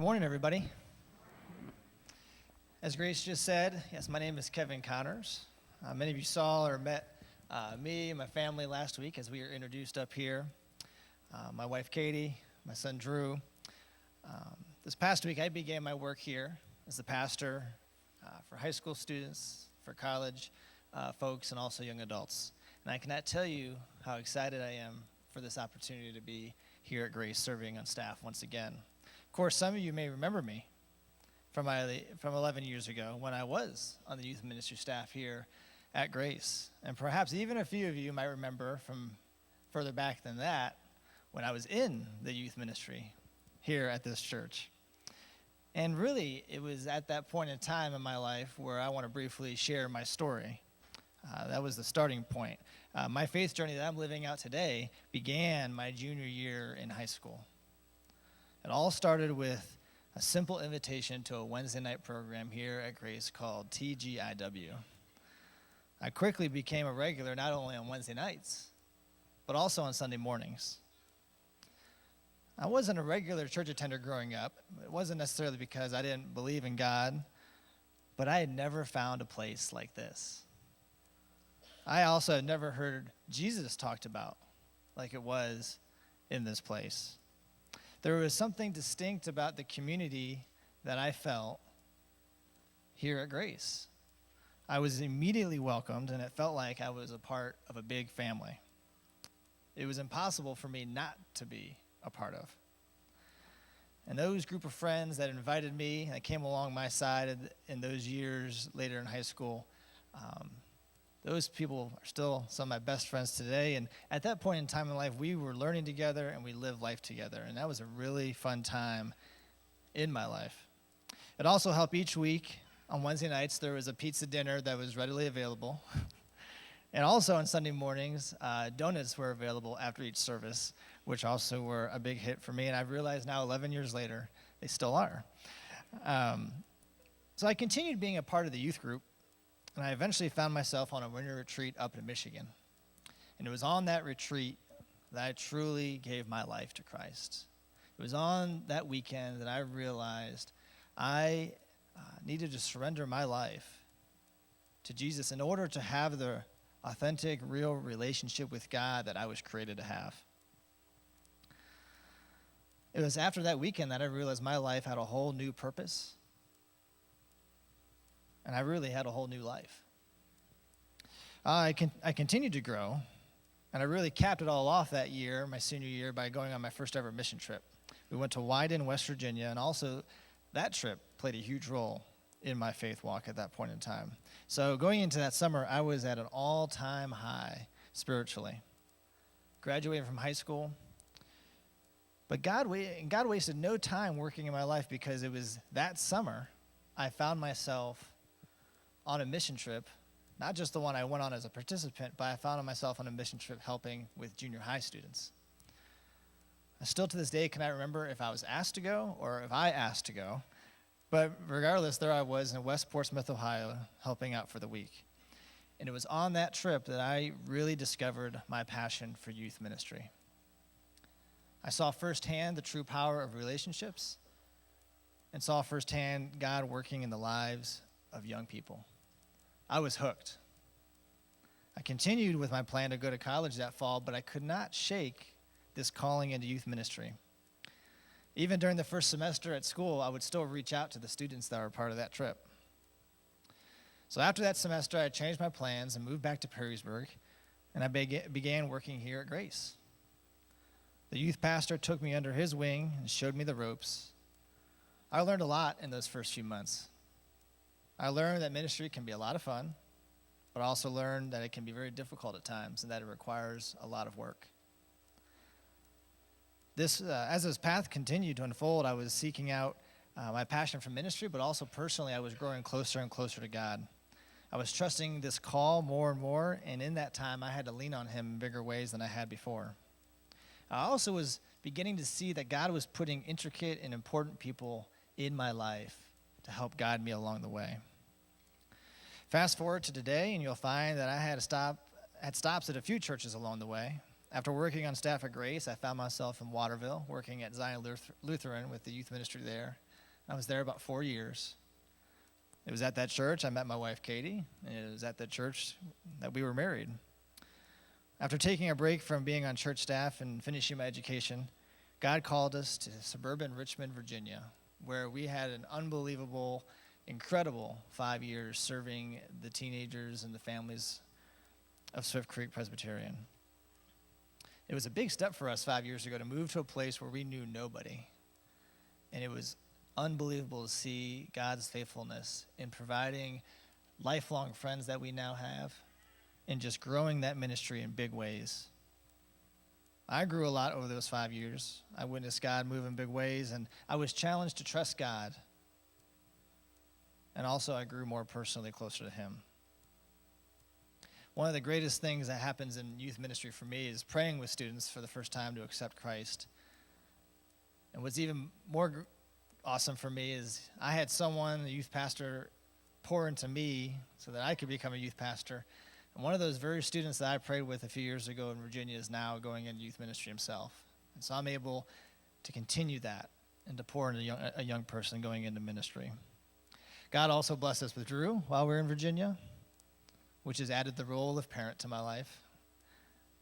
Good morning, everybody. As Grace just said, yes, my name is Kevin Connors. Many of you saw or met me and my family last week as we were introduced up here. My wife, Katie, my son, Drew. This past week, I began my work here as the pastor for high school students, for college folks, and also young adults. And I cannot tell you how excited I am for this opportunity to be here at Grace serving on staff once again. Of course, some of you may remember me from 11 years ago when I was on the youth ministry staff here at Grace. And perhaps even a few of you might remember from further back than that when I was in the youth ministry here at this church. And really, it was at that point in time in my life where I want to briefly share my story. That was the starting point. My faith journey that I'm living out today began my junior year in high school. It all started with a simple invitation to a Wednesday night program here at Grace called TGIW. I quickly became a regular not only on Wednesday nights, but also on Sunday mornings. I wasn't a regular church attender growing up. It wasn't necessarily because I didn't believe in God, but I had never found a place like this. I also had never heard Jesus talked about like it was in this place. There was something distinct about the community that I felt here at Grace. I was immediately welcomed, and it felt like I was a part of a big family. It was impossible for me not to be a part of. And those group of friends that invited me, that came along my side in those years later in high school, those people are still some of my best friends today. And at that point in time in life, we were learning together and we lived life together. And that was a really fun time in my life. It also helped each week on Wednesday nights, there was a pizza dinner that was readily available. And also on Sunday mornings, donuts were available after each service, which also were a big hit for me. And I've realized now 11 years later, they still are. So I continued being a part of the youth group. And I eventually found myself on a winter retreat up in Michigan. And it was on that retreat that I truly gave my life to Christ. It was on that weekend that I realized I needed to surrender my life to Jesus in order to have the authentic, real relationship with God that I was created to have. It was after that weekend that I realized my life had a whole new purpose. And I really had a whole new life. I continued to grow, and I really capped it all off that year, my senior year, by going on my first ever mission trip. We went to Wyden, West Virginia, and also that trip played a huge role in my faith walk at that point in time. So going into that summer, I was at an all-time high spiritually. Graduating from high school. But God wasted no time working in my life, because it was that summer I found myself on a mission trip, not just the one I went on as a participant, but I found myself on a mission trip helping with junior high students. I still to this day cannot remember if I was asked to go or if I asked to go, but regardless, there I was in West Portsmouth, Ohio, helping out for the week. And it was on that trip that I really discovered my passion for youth ministry. I saw firsthand the true power of relationships and saw firsthand God working in the lives of young people. I was hooked. I continued with my plan to go to college that fall, but I could not shake this calling into youth ministry. Even during the first semester at school, I would still reach out to the students that were part of that trip. So after that semester, I changed my plans and moved back to Perrysburg, and I began working here at Grace. The youth pastor took me under his wing and showed me the ropes. I learned a lot in those first few months. I learned that ministry can be a lot of fun, but I also learned that it can be very difficult at times and that it requires a lot of work. As this path continued to unfold, I was seeking out my passion for ministry, but also personally, I was growing closer and closer to God. I was trusting this call more and more, and in that time, I had to lean on Him in bigger ways than I had before. I also was beginning to see that God was putting intricate and important people in my life to help guide me along the way. Fast forward to today, and you'll find that I had stops at a few churches along the way. After working on staff at Grace, I found myself in Waterville, working at Zion Lutheran with the youth ministry there. I was there about 4 years. It was at that church I met my wife, Katie, and it was at that church that we were married. After taking a break from being on church staff and finishing my education, God called us to suburban Richmond, Virginia, where we had an unbelievable, incredible 5 years serving the teenagers and the families of Swift Creek Presbyterian. It was a big step for us 5 years ago to move to a place where we knew nobody. And it was unbelievable to see God's faithfulness in providing lifelong friends that we now have and just growing that ministry in big ways. I grew a lot over those 5 years. I witnessed God move in big ways, and I was challenged to trust God. And also I grew more personally closer to him. One of the greatest things that happens in youth ministry for me is praying with students for the first time to accept Christ. And what's even more awesome for me is I had someone, a youth pastor, pour into me so that I could become a youth pastor. And one of those very students that I prayed with a few years ago in Virginia is now going into youth ministry himself. And so I'm able to continue that and to pour into a young person going into ministry. God also blessed us with Drew while we were in Virginia, which has added the role of parent to my life.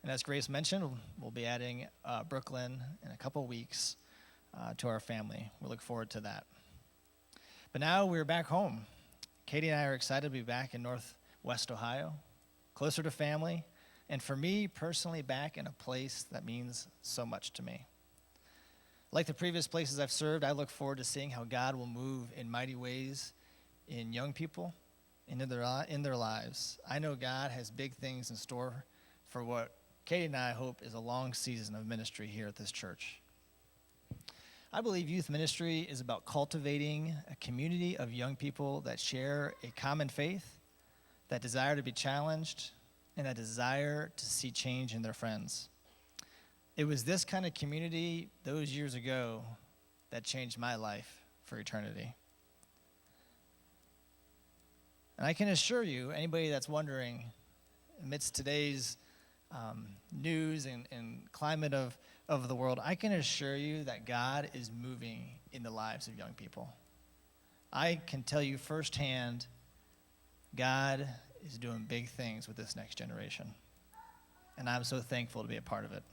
And as Grace mentioned, we'll be adding Brooklyn in a couple weeks to our family. We look forward to that. But now we're back home. Katie and I are excited to be back in Northwest Ohio, closer to family, and for me personally, back in a place that means so much to me. Like the previous places I've served, I look forward to seeing how God will move in mighty ways in young people and in their lives. I know God has big things in store for what Katie and I hope is a long season of ministry here at this church. I believe youth ministry is about cultivating a community of young people that share a common faith, that desire to be challenged, and a desire to see change in their friends. It was this kind of community those years ago that changed my life for eternity. And I can assure you, anybody that's wondering, amidst today's news and climate of the world, I can assure you that God is moving in the lives of young people. I can tell you firsthand, God is doing big things with this next generation. And I'm so thankful to be a part of it.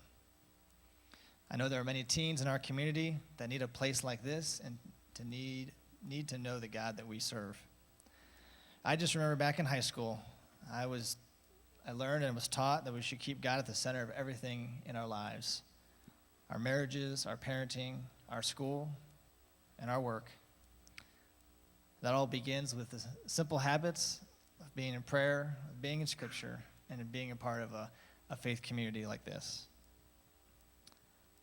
I know there are many teens in our community that need a place like this and need to know the God that we serve. I just remember back in high school, I learned and was taught that we should keep God at the center of everything in our lives. Our marriages, our parenting, our school, and our work. That all begins with the simple habits of being in prayer, of being in Scripture, and of being a part of a faith community like this.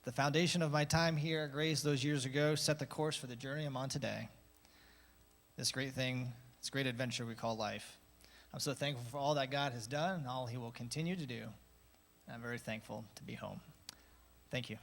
The foundation of my time here at Grace those years ago set the course for the journey I'm on today. This great adventure we call life. I'm so thankful for all that God has done and all he will continue to do. I'm very thankful to be home. Thank you.